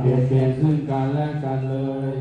เบียดเบียนซึ่งกันและกันเลย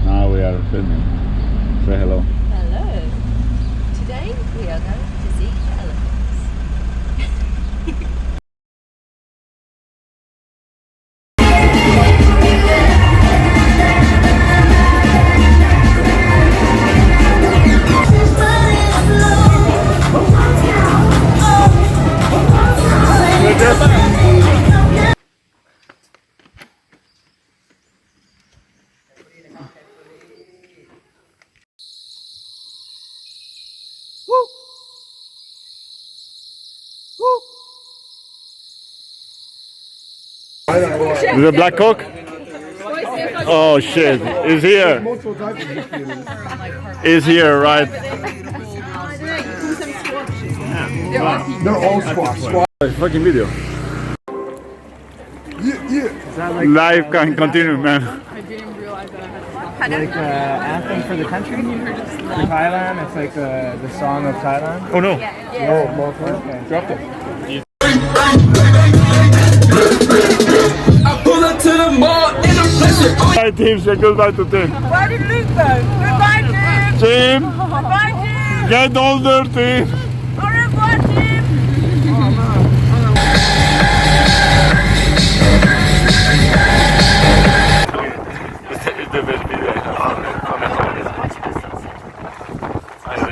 Now we are filming. Say hello. Hello. Today we are going to see elephants. Is it Black Cock? Oh shit, he's here. He's here, right? They're all squash. Fucking video. Yeah. Life can continue, man. like anthem for the country for Thailand. It's like the song of Thailand. Oh no. Okay. Dropped it. Bye team, say goodbye to team. Where did Luke go? Goodbye, Tim. Team, Goodbye, Tim. get older team. Au revoir, Tim. It's the best video I have.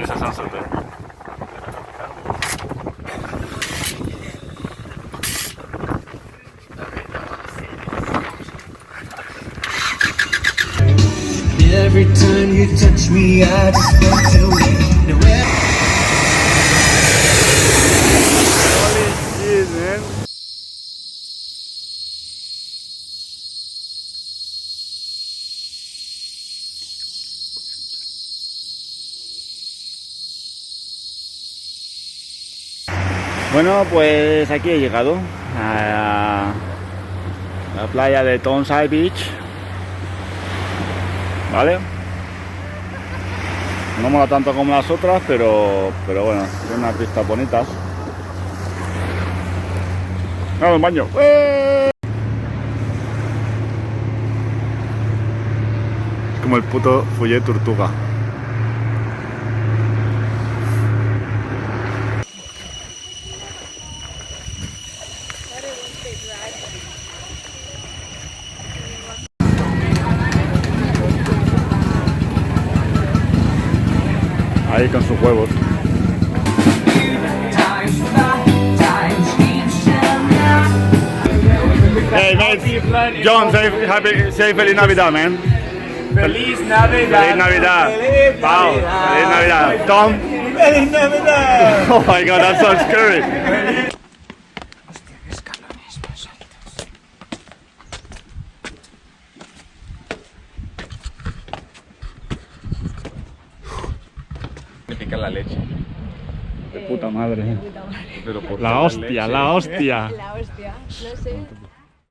Esa sunset there. Every time you touch me, I just want to win. Holy shit, man. Bueno, pues aquí he llegado a la playa de Tonsai Beach, ¿vale? No mola tanto como las otras, pero bueno, tiene unas vistas bonitas. ¡Vamos al baño! Es como el puto Follet Tortuga. Ahí con sus huevos. Hey mate, John, say Feliz Navidad, man. Feliz Navidad. Feliz Navidad. Wow, Feliz Navidad. Tom. Feliz Navidad. Oh my god, that sounds scary. Significa la leche. De puta madre. Puta madre. La hostia, la hostia. La hostia. No sé.